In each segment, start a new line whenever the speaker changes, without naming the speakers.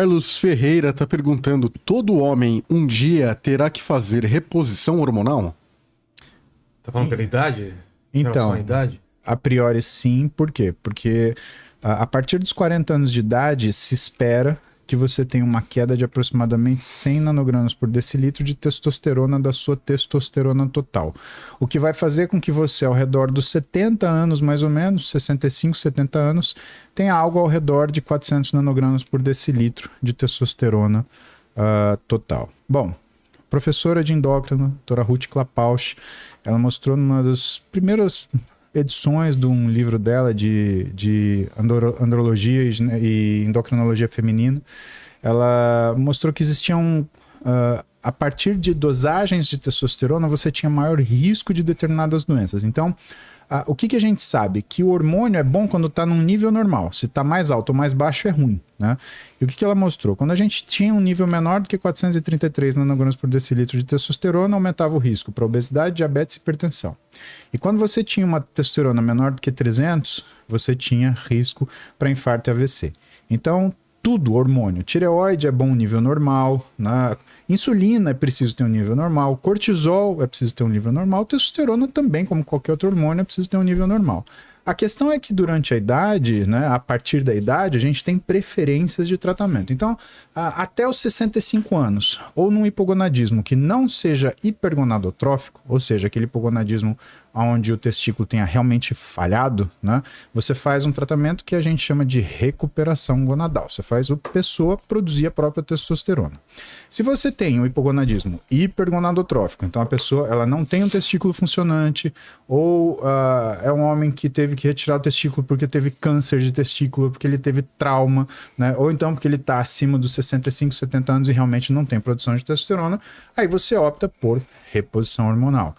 Carlos Ferreira está perguntando: todo homem um dia terá que fazer reposição hormonal?
Tá falando pela idade?
Então,
Idade?
a priori sim, por quê? Porque a partir dos 40 anos de idade se espera que você tenha uma queda de aproximadamente 100 nanogramas por decilitro de testosterona da sua testosterona total. O que vai fazer com que você, ao redor dos 70 anos, mais ou menos, 65, 70 anos, tenha algo ao redor de 400 nanogramas por decilitro de testosterona total. Bom, professora de endócrino, doutora Ruth Klapausch, ela mostrou numa das primeiras edições de um livro dela de andrologia e endocrinologia feminina, ela mostrou que existiam, a partir de dosagens de testosterona, você tinha maior risco de determinadas doenças. Então, o que a gente sabe? Que o hormônio é bom quando está num nível normal. Se está mais alto ou mais baixo é ruim, né? E o que ela mostrou? Quando a gente tinha um nível menor do que 433 nanogramas por decilitro de testosterona, aumentava o risco para obesidade, diabetes e hipertensão. E quando você tinha uma testosterona menor do que 300, você tinha risco para infarto e AVC. Então, tudo, hormônio. Tireoide é bom nível normal, né? Insulina é preciso ter um nível normal, cortisol é preciso ter um nível normal, testosterona também, como qualquer outro hormônio, é preciso ter um nível normal. A questão é que durante a idade, né, a partir da idade, a gente tem preferências de tratamento. Então, até os 65 anos, ou num hipogonadismo que não seja hipergonadotrófico, ou seja, aquele hipogonadismo onde o testículo tenha realmente falhado, né, você faz um tratamento que a gente chama de recuperação gonadal. Você faz a pessoa produzir a própria testosterona. Se você tem um hipogonadismo hipergonadotrófico, então a pessoa ela não tem um testículo funcionante, ou é um homem que teve que retirar o testículo porque teve câncer de testículo, porque ele teve trauma, né? Ou então porque ele está acima dos 65, 70 anos e realmente não tem produção de testosterona, aí você opta por reposição hormonal.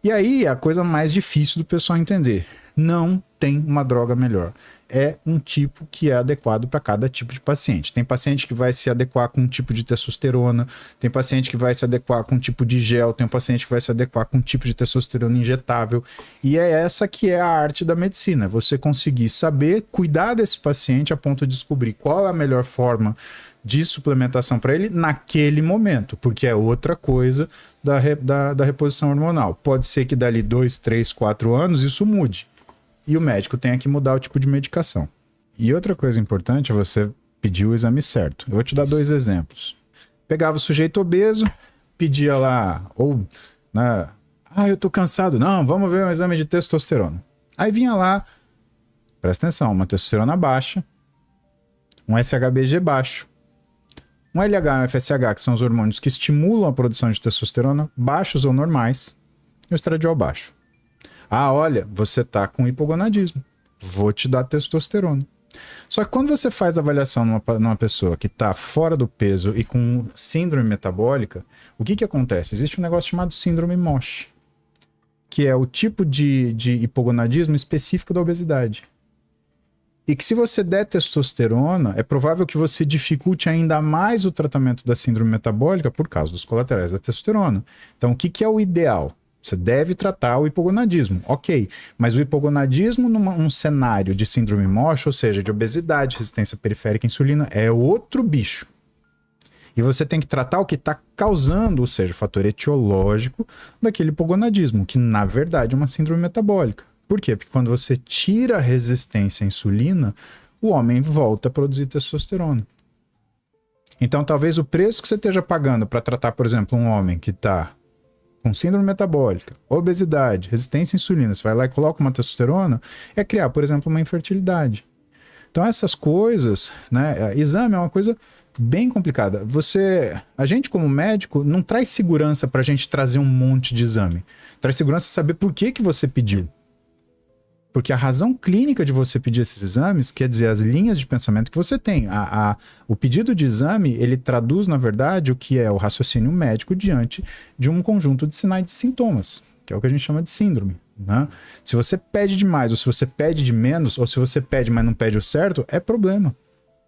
E aí a coisa mais difícil do pessoal entender: não tem uma droga melhor. É um tipo que é adequado para cada tipo de paciente. Tem paciente que vai se adequar com um tipo de testosterona, tem paciente que vai se adequar com um tipo de gel, tem paciente que vai se adequar com um tipo de testosterona injetável. E é essa que é a arte da medicina, você conseguir saber cuidar desse paciente a ponto de descobrir qual é a melhor forma de suplementação para ele naquele momento, porque é outra coisa da reposição hormonal. Pode ser que dali 2, 3, 4 anos isso mude. E o médico tenha que mudar o tipo de medicação. E outra coisa importante é você pedir o exame certo. Eu vou te dar 2 exemplos. Pegava o sujeito obeso, pedia lá, ou, né, eu tô cansado. Não, vamos ver um exame de testosterona. Aí vinha lá, presta atenção, uma testosterona baixa, um SHBG baixo, um LH e um FSH, que são os hormônios que estimulam a produção de testosterona, baixos ou normais, e o estradiol baixo. Olha, você tá com hipogonadismo, vou te dar testosterona. Só que quando você faz a avaliação numa pessoa que está fora do peso e com síndrome metabólica, o que acontece? Existe um negócio chamado síndrome MOSH, que é o tipo de hipogonadismo específico da obesidade. E que se você der testosterona, é provável que você dificulte ainda mais o tratamento da síndrome metabólica por causa dos colaterais da testosterona. Então, o que é o ideal? Você deve tratar o hipogonadismo, ok. Mas o hipogonadismo num cenário de síndrome MOSH, ou seja, de obesidade, resistência periférica à insulina, é outro bicho. E você tem que tratar o que está causando, ou seja, o fator etiológico daquele hipogonadismo, que na verdade é uma síndrome metabólica. Por quê? Porque quando você tira a resistência à insulina, o homem volta a produzir testosterona. Então talvez o preço que você esteja pagando para tratar, por exemplo, um homem que está com síndrome metabólica, obesidade, resistência à insulina, você vai lá e coloca uma testosterona, é criar, por exemplo, uma infertilidade. Então essas coisas, né, exame é uma coisa bem complicada. A gente como médico não traz segurança para a gente trazer um monte de exame. Traz segurança saber por que você pediu. Porque a razão clínica de você pedir esses exames, quer dizer, as linhas de pensamento que você tem. O pedido de exame, ele traduz, na verdade, o que é o raciocínio médico diante de um conjunto de sinais e sintomas, que é o que a gente chama de síndrome, né? Se você pede demais, ou se você pede de menos, ou se você pede, mas não pede o certo, é problema.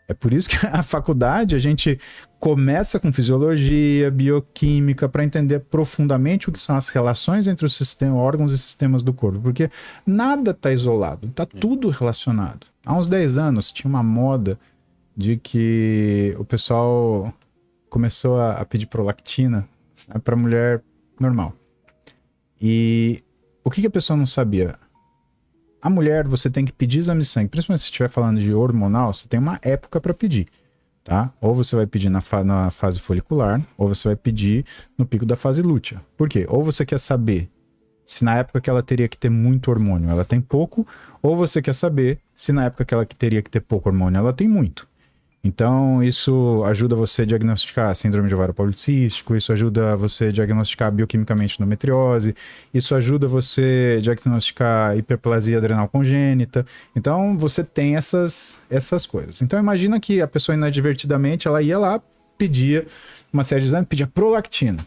É por isso que a faculdade, a gente começa com fisiologia, bioquímica, para entender profundamente o que são as relações entre os órgãos e sistemas do corpo. Porque nada está isolado, está tudo relacionado. Há uns 10 anos tinha uma moda de que o pessoal começou a pedir prolactina, né, para mulher normal. E o que a pessoa não sabia? A mulher, você tem que pedir exame de sangue, principalmente se estiver falando de hormonal, você tem uma época para pedir, tá? Ou você vai pedir na fase folicular, ou você vai pedir no pico da fase lútea. Por quê? Ou você quer saber se na época que ela teria que ter muito hormônio ela tem pouco, ou você quer saber se na época que ela teria que ter pouco hormônio ela tem muito. Então, isso ajuda você a diagnosticar síndrome de ovário policístico, isso ajuda você a diagnosticar bioquimicamente endometriose, isso ajuda você a diagnosticar hiperplasia adrenal congênita. Então, você tem essas coisas. Então, imagina que a pessoa inadvertidamente, ela ia lá, pedia uma série de exames, pedia prolactina.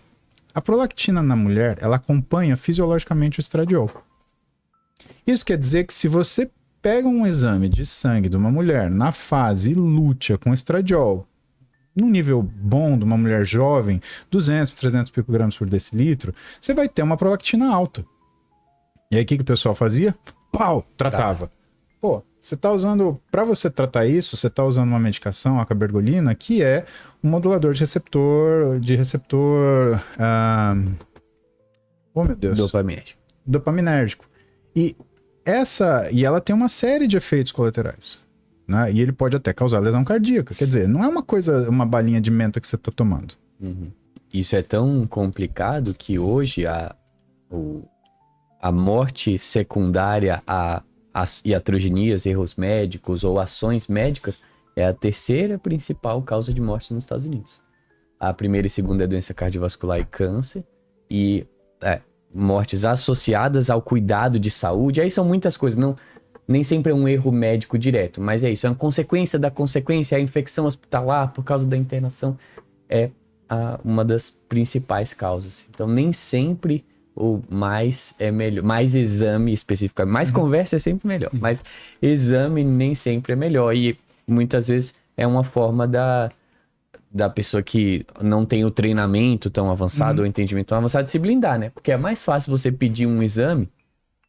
A prolactina na mulher, ela acompanha fisiologicamente o estradiol. Isso quer dizer que se você pega um exame de sangue de uma mulher na fase lútea com estradiol, num nível bom de uma mulher jovem, 200, 300 picogramas por decilitro, você vai ter uma prolactina alta. E aí o que o pessoal fazia? Pau! Tratava. Pô, você tá usando, para você tratar isso, você tá usando uma medicação, a cabergolina, que é um modulador de receptor, oh meu Deus. Dopaminérgico. E ela tem uma série de efeitos colaterais, né? E ele pode até causar lesão cardíaca. Quer dizer, não é uma balinha de menta que você está tomando.
Uhum. Isso é tão complicado que hoje a morte secundária a iatrogenias, erros médicos ou ações médicas é a terceira principal causa de morte nos Estados Unidos. A primeira e segunda é doença cardiovascular e câncer, e mortes associadas ao cuidado de saúde. Aí são muitas coisas, nem sempre é um erro médico direto, mas é isso, é uma consequência da consequência, a infecção hospitalar por causa da internação é uma das principais causas. Então nem sempre o mais é melhor, mais exame especificamente, mais conversa é sempre melhor, mas exame nem sempre é melhor, e muitas vezes é uma forma da pessoa que não tem o treinamento tão avançado, ou o entendimento tão avançado, de se blindar, né? Porque é mais fácil você pedir um exame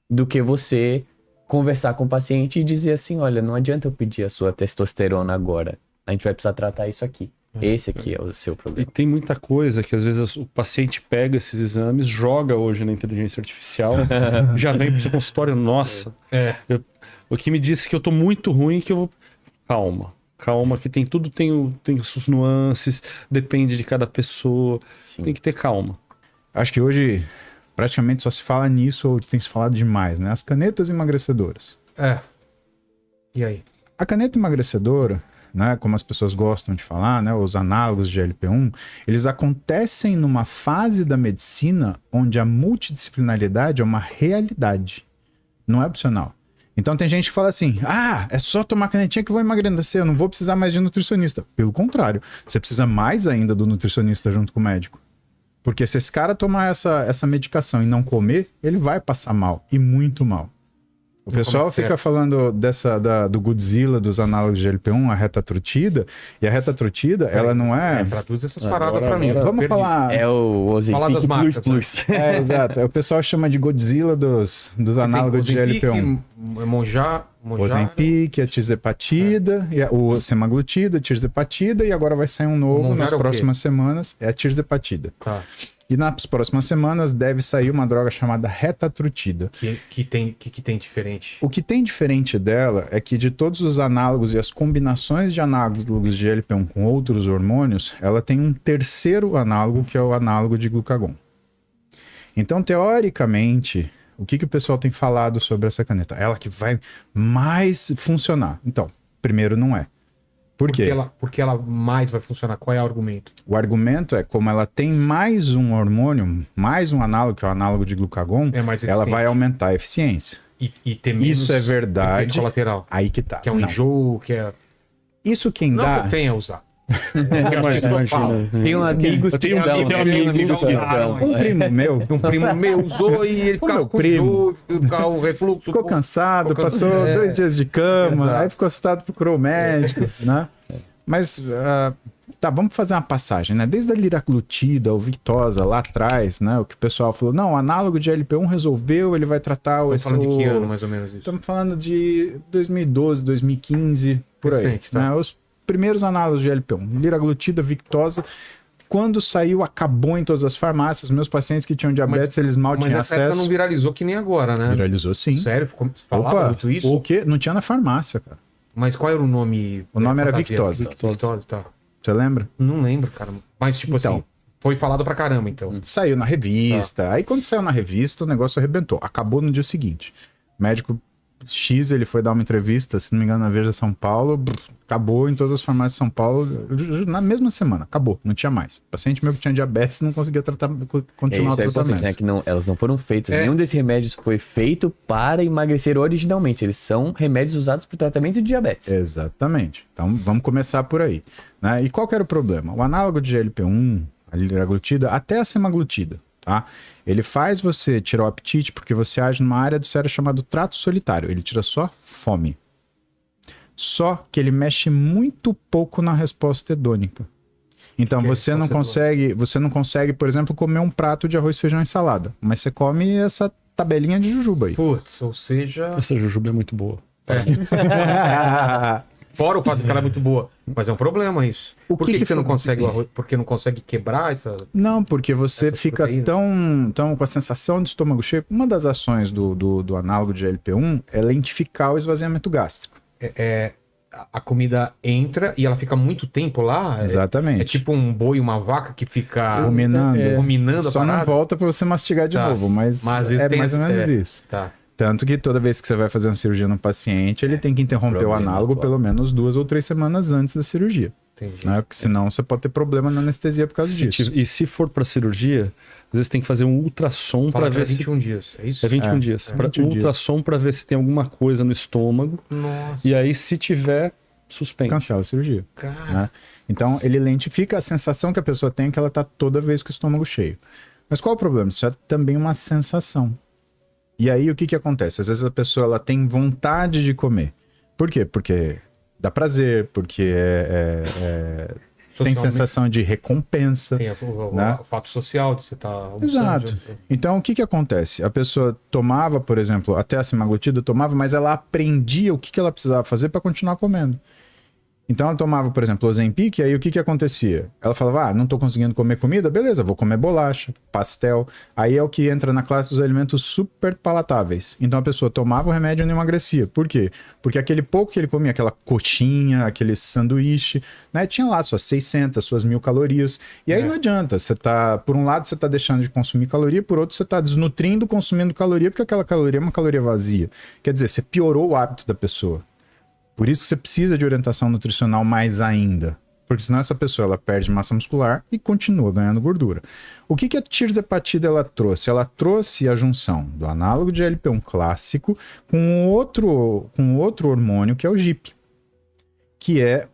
do que você conversar com o paciente e dizer assim, olha, não adianta eu pedir a sua testosterona agora, a gente vai precisar tratar isso aqui. Esse aqui é o seu
E
problema.
tem muita coisa que às vezes o paciente pega esses exames, joga hoje na inteligência artificial, já vem pro seu consultório, nossa. O que me disse que eu tô muito ruim, que eu vou... Calma, que tem tudo, tem suas nuances, depende de cada pessoa, tem que ter calma.
Acho que hoje praticamente só se fala nisso, ou tem se falado demais, né? As canetas emagrecedoras.
E aí?
A caneta emagrecedora, né, como as pessoas gostam de falar, né, os análogos de GLP-1, eles acontecem numa fase da medicina onde a multidisciplinaridade é uma realidade, não é opcional. Então tem gente que fala assim, é só tomar canetinha que eu vou emagrecer, eu não vou precisar mais de nutricionista. Pelo contrário, você precisa mais ainda do nutricionista junto com o médico. Porque se esse cara tomar essa medicação e não comer, ele vai passar mal, e muito mal. O pessoal fica falando do Godzilla, dos análogos de GLP-1, a retatrutida, e a retatrutida, ela não é...
Traduz essas paradas pra mim.
Vamos falar...
É o Ozempic Plus Plus.
Exato. O pessoal chama de Godzilla dos análogos de GLP-1.
O
Ozempic, a tirzepatida, o semaglutida, a tirzepatida, e agora vai sair um novo nas próximas semanas, é a tirzepatida.
Tá.
E nas próximas semanas deve sair uma droga chamada retatrutida.
Que tem diferente?
O que tem diferente dela é que de todos os análogos e as combinações de análogos de GLP-1 com outros hormônios, ela tem um terceiro análogo, que é o análogo de glucagon. Então, teoricamente, o que o pessoal tem falado sobre essa caneta? Ela que vai mais funcionar. Então, primeiro não é. Por quê?
Porque ela mais vai funcionar. Qual é o argumento?
O argumento é como ela tem mais um hormônio, mais um análogo, que é o análogo de glucagon, ela vai aumentar a eficiência.
E ter menos
isso é verdade.
efeito colateral.
Aí que tá.
Que é um enjoo, que é...
Isso quem dá...
Não que eu tenha a usar.
Imagina.
Tenho amigos que dão.
Um primo meu...
Um primo meu usou e ele ficava com enjoo, ficava o refluxo.
Ficou cansado, passou 2 dias de cama, aí ficou assustado, procurou o médico, né? Mas, tá, vamos fazer uma passagem, né? Desde a liraglutida, o Victoza, lá atrás, né? O que o pessoal falou, não, o análogo de LP1 resolveu, ele vai tratar o...
Estamos falando de que ano, mais ou menos, isso?
Estamos falando de 2012, 2015, por aí.
Recente, tá?
Né? primeiros análogos de GLP-1. Liraglutida, Victoza. Quando saiu, acabou em todas as farmácias. Meus pacientes que tinham diabetes, eles mal tinham
nessa época
acesso.
não viralizou que nem agora, né?
Viralizou, sim.
Sério? Falava muito isso?
O quê? Não tinha na farmácia, cara.
Mas qual era o nome?
O nome era
fantasia?
Victoza.
Victoza, tá.
Você lembra?
Não lembro, cara. Mas, tipo
Então.
assim, foi falado pra caramba, então.
Saiu na revista. Aí quando saiu na revista, o negócio arrebentou. Acabou no dia seguinte. Médico X, ele foi dar uma entrevista, se não me engano, na Veja São Paulo. Acabou em todas as farmácias de São Paulo. Na mesma semana. Acabou. Não tinha mais. O paciente meu que tinha diabetes não conseguia continuar o tratamento.
Né? Que elas não foram feitas. Nenhum desses remédios foi feito para emagrecer originalmente. Eles são remédios usados para o tratamento de diabetes.
Exatamente. Então vamos começar por aí. Né? E qual que era o problema? O análogo de GLP-1, a liraglutida, até a semaglutida, tá? Ele faz você tirar o apetite porque você age numa área do cérebro chamada trato solitário. Ele tira só fome. Só que ele mexe muito pouco na resposta hedônica. Então você não consegue, por exemplo, comer um prato de arroz, feijão e salada, mas você come essa tabelinha de jujuba aí.
Putz, ou seja...
Essa jujuba é muito boa.
Fora o fato de que ela é muito boa. Mas é um problema isso. Por que você não
foi?
consegue o arroz? Porque não consegue quebrar essa...
Não, porque você
Essas
fica tão com a sensação de estômago cheio. Uma das ações do análogo de GLP-1 é lentificar o esvaziamento gástrico.
A comida entra e ela fica muito tempo lá.
Exatamente.
É tipo um boi e uma vaca que fica
ruminando.
a
Só
parada.
não volta para você mastigar de novo, mas é mais ou menos isso.
Tá.
Tanto que toda vez que você vai fazer uma cirurgia no paciente, ele tem que interromper o análogo pelo menos 2 ou 3 semanas antes da cirurgia.
Entendi.
Né? Porque senão você pode ter problema na anestesia por causa disso.
E se for para cirurgia, às vezes tem que fazer um ultrassom para ver se...
21 dias, é isso?
É 21 dias.
21 dias.
Ultrassom para ver se tem alguma coisa no estômago.
Nossa.
E aí, se tiver, suspende.
Cancela a cirurgia.
Cara.
Né? Então, ele lentifica a sensação que a pessoa tem que ela tá toda vez com o estômago cheio. Mas qual o problema? Isso é também uma sensação. E aí, o que acontece? Às vezes a pessoa ela tem vontade de comer. Por quê? Porque dá prazer, porque tem sensação de recompensa.
Tem o fato social de você estar almoçando.
Exato. Então, o que acontece? A pessoa tomava, por exemplo, até a semaglutida tomava, mas ela aprendia o que ela precisava fazer para continuar comendo. Então, ela tomava, por exemplo, o Ozempic, e aí o que acontecia? Ela falava, não tô conseguindo comer comida? Beleza, vou comer bolacha, pastel. Aí é o que entra na classe dos alimentos super palatáveis. Então, a pessoa tomava o remédio e não emagrecia. Por quê? Porque aquele pouco que ele comia, aquela coxinha, aquele sanduíche, né, tinha lá suas 600, suas 1000 calorias. E aí não adianta, por um lado você tá deixando de consumir caloria, por outro você tá desnutrindo, consumindo caloria, porque aquela caloria é uma caloria vazia. Quer dizer, você piorou o hábito da pessoa. Por isso que você precisa de orientação nutricional mais ainda. Porque senão essa pessoa ela perde massa muscular e continua ganhando gordura. O que a tirzepatida ela trouxe? Ela trouxe a junção do análogo de GLP-1 clássico com outro hormônio que é o GIP. Que é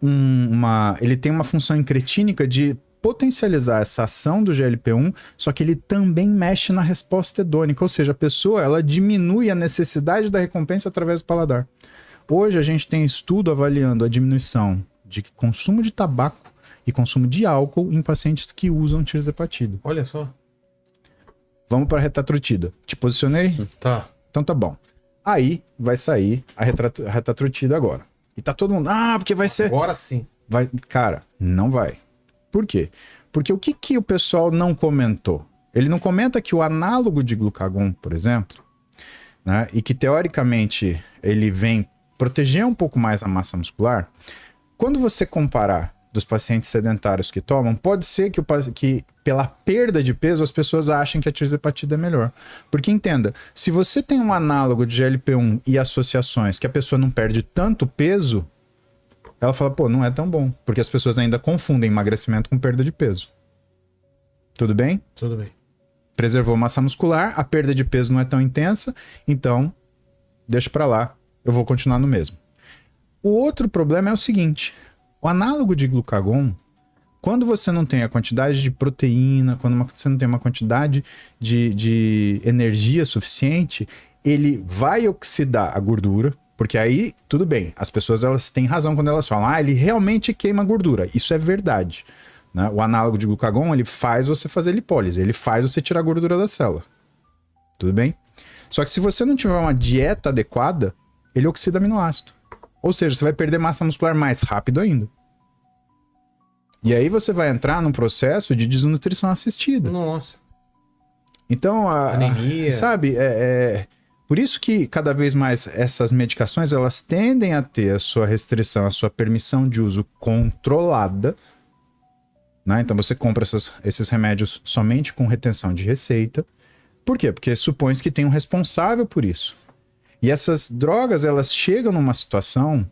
ele tem uma função incretínica de potencializar essa ação do GLP-1, só que ele também mexe na resposta hedônica. Ou seja, a pessoa ela diminui a necessidade da recompensa através do paladar. Hoje a gente tem estudo avaliando a diminuição de consumo de tabaco e consumo de álcool em pacientes que usam tirzepatida.
Olha só.
Vamos para a retatrutida. Te posicionei?
Tá.
Então tá bom. Aí vai sair a retatrutida agora. E tá todo mundo, porque vai ser...
Agora sim.
Cara, não vai. Por quê? Porque o que o pessoal não comentou? Ele não comenta que o análogo de glucagon, por exemplo, né, e que teoricamente ele vem proteger um pouco mais a massa muscular, quando você comparar dos pacientes sedentários que tomam, pode ser que pela perda de peso as pessoas achem que a tirzepatida é melhor. Porque entenda, se você tem um análogo de GLP-1 e associações que a pessoa não perde tanto peso, ela fala, não é tão bom, porque as pessoas ainda confundem emagrecimento com perda de peso. Tudo bem?
Tudo bem.
Preservou massa muscular, a perda de peso não é tão intensa, então deixa pra lá. Eu vou continuar no mesmo. O outro problema é o seguinte, o análogo de glucagon, quando você não tem a quantidade de proteína, quando você não tem uma quantidade de energia suficiente, ele vai oxidar a gordura, porque aí, tudo bem, as pessoas elas têm razão quando elas falam, ele realmente queima gordura. Isso é verdade. Né? O análogo de glucagon, ele faz você fazer lipólise, ele faz você tirar a gordura da célula. Tudo bem? Só que se você não tiver uma dieta adequada, ele oxida aminoácido. Ou seja, você vai perder massa muscular mais rápido ainda. E aí você vai entrar num processo de desnutrição assistida.
Nossa.
Então,
Anemia.
sabe, por isso que cada vez mais essas medicações, elas tendem a ter a sua restrição, a sua permissão de uso controlada, né? Então você compra esses remédios somente com retenção de receita. Por quê? Porque supõe-se que tem um responsável por isso. E essas drogas, elas chegam numa situação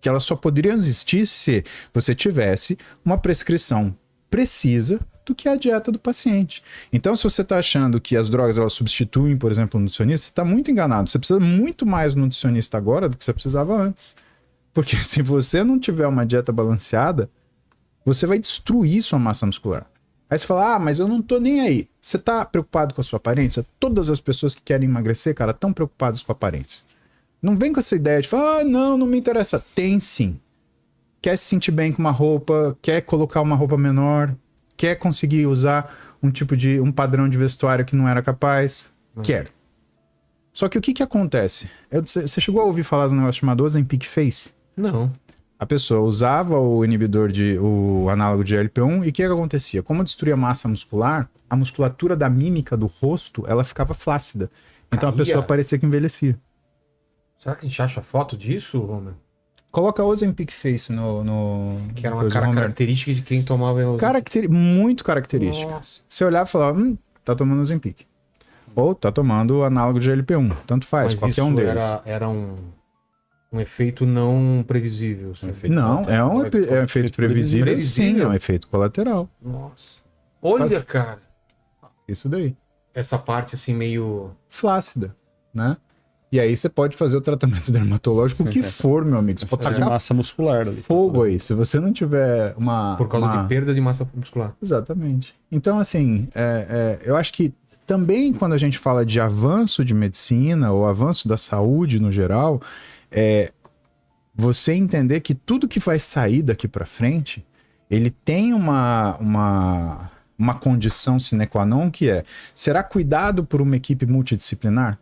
que elas só poderiam existir se você tivesse uma prescrição precisa do que a dieta do paciente. Então, se você está achando que as drogas elas substituem, por exemplo, o nutricionista, você está muito enganado. Você precisa muito mais do nutricionista agora do que você precisava antes. Porque se você não tiver uma dieta balanceada, você vai destruir sua massa muscular. Aí você fala, mas eu não tô nem aí. Você tá preocupado com a sua aparência? Todas as pessoas que querem emagrecer, cara, estão preocupadas com a aparência. Não vem com essa ideia de falar, não me interessa. Tem sim. Quer se sentir bem com uma roupa, quer colocar uma roupa menor, quer conseguir usar um padrão de vestuário que não era capaz, quer. Só que o que acontece? Você chegou a ouvir falar de um negócio chamado Ozempic Face?
Não.
A pessoa usava o inibidor o análogo de GLP-1 e o que acontecia? Como destruía a massa muscular, a musculatura da mímica do rosto, ela ficava flácida. Então a pessoa parecia que envelhecia.
Será que a gente acha foto disso, Romer?
Coloca Ozempic Face no
que era uma característica de quem tomava o
muito característica.
Nossa.
Você olhava e falava, tá tomando Ozempic. Ou tá tomando o análogo de GLP-1. Tanto faz,
mas
qualquer um deles.
Era um efeito não previsível.
Não, é um efeito previsível, sim, é um efeito colateral.
Nossa. Olha, cara.
Isso daí.
Essa parte assim meio...
flácida, né? E aí você pode fazer o tratamento dermatológico o que for, meu amigo. Você pode
de
tacar
massa muscular ali.
fogo aí. Se você não tiver
Por causa de perda de massa muscular.
Exatamente. Então, assim, eu acho que também quando a gente fala de avanço de medicina ou avanço da saúde no geral, você entender que tudo que vai sair daqui para frente, ele tem uma condição sine qua non que será cuidado por uma equipe multidisciplinar?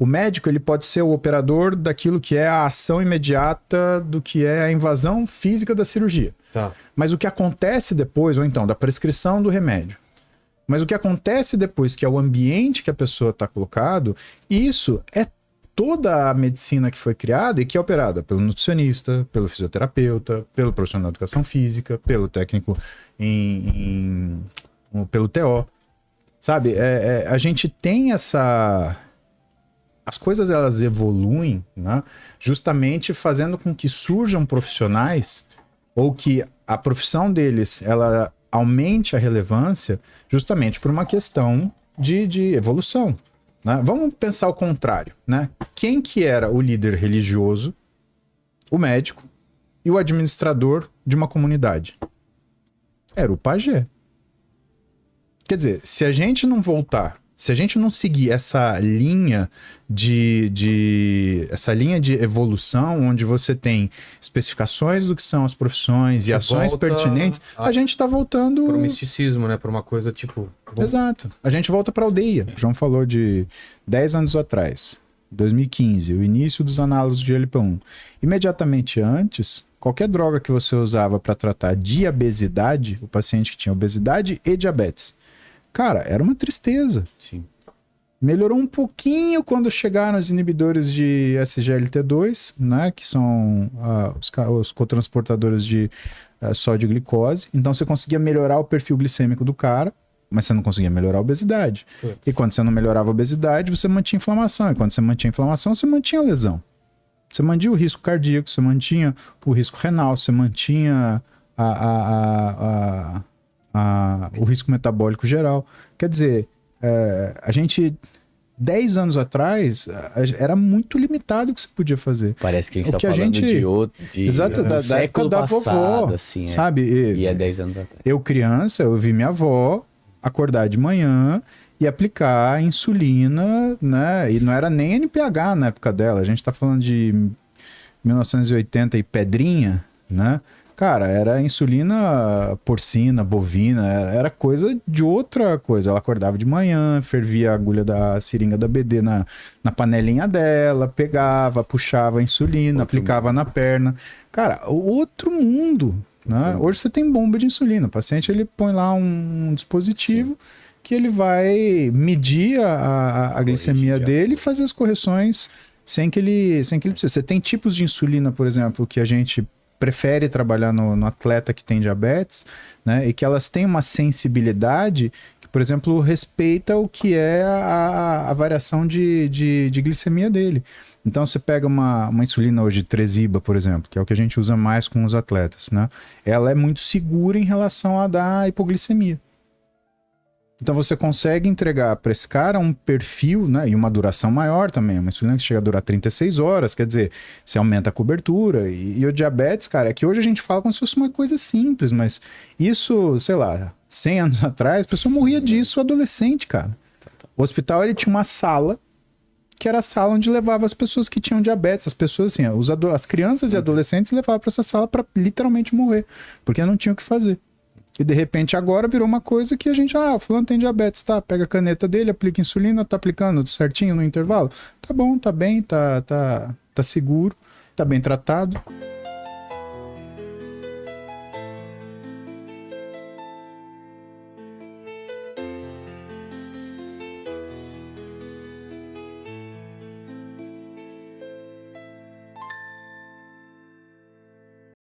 O médico ele pode ser o operador daquilo que é a ação imediata do que é a invasão física da cirurgia.
Tá.
Mas o que acontece depois, ou então da prescrição do remédio, mas o que acontece depois, que é o ambiente que a pessoa está colocado, isso é toda a medicina que foi criada e que é operada pelo nutricionista, pelo fisioterapeuta, pelo profissional de educação física, pelo técnico pelo TO. Sabe? A gente tem essa... As coisas elas evoluem, né? Justamente fazendo com que surjam profissionais ou que a profissão deles ela aumente a relevância justamente por uma questão de evolução. Né? Vamos pensar o contrário. Né? Quem que era o líder religioso, o médico e o administrador de uma comunidade? Era o pajé. Quer dizer, se a gente não voltar, se a gente não seguir essa linha essa linha de evolução, onde você tem especificações do que são as profissões e ações pertinentes, a gente está voltando...
Para o misticismo, né? Para uma coisa tipo...
Exato. A gente volta para a aldeia. O João falou de 10 anos atrás, 2015, o início dos análogos de GLP-1. Imediatamente antes, qualquer droga que você usava para tratar diabesidade, o paciente que tinha obesidade e diabetes, cara, era uma tristeza.
Sim.
Melhorou um pouquinho quando chegaram os inibidores de SGLT2, né, que são os cotransportadores de sódio e glicose. Então você conseguia melhorar o perfil glicêmico do cara, mas você não conseguia melhorar a obesidade. E quando você não melhorava a obesidade, você mantinha inflamação. E quando você mantinha inflamação, você mantinha lesão. Você mantinha o risco cardíaco, você mantinha o risco renal, você mantinha o risco metabólico geral. Quer dizer, a gente, 10 anos atrás, era muito limitado o que você podia fazer.
Parece que a gente tá falando
exato, da época da vovó,
assim,
sabe?
E é 10 anos atrás.
Eu, criança, eu vi minha avó acordar de manhã e aplicar insulina, né? E não era nem NPH na época dela. A gente tá falando de 1980 e pedrinha, né? Cara, era insulina porcina, bovina, era coisa de outra coisa. Ela acordava de manhã, fervia a agulha da seringa da BD na panelinha dela, pegava, puxava a insulina, aplicava na perna. Cara, outro mundo. né? Hoje você tem bomba de insulina. O paciente ele põe lá um dispositivo que ele vai medir a glicemia dele e fazer as correções sem que ele precise. Você tem tipos de insulina, por exemplo, que a gente prefere trabalhar no atleta que tem diabetes, né? E que elas têm uma sensibilidade que, por exemplo, respeita o que é a variação de glicemia dele. Então você pega uma insulina hoje, Tresiba, por exemplo, que é o que a gente usa mais com os atletas, né? Ela é muito segura em relação a dar hipoglicemia. Então você consegue entregar para esse cara um perfil, né, e uma duração maior também, uma insulina que chega a durar 36 horas, quer dizer, você aumenta a cobertura. E o diabetes, cara, é que hoje a gente fala como se fosse uma coisa simples, mas isso, sei lá, 100 anos atrás, a pessoa morria disso adolescente, cara. O hospital, ele tinha uma sala, que era a sala onde levava as pessoas que tinham diabetes, as pessoas assim, as crianças e adolescentes levavam para essa sala para literalmente morrer, porque não tinham o que fazer. E de repente agora virou uma coisa que a gente, o fulano tem diabetes, tá? Pega a caneta dele, aplica insulina, tá aplicando certinho no intervalo? Tá bom, tá bem, tá seguro, tá bem tratado.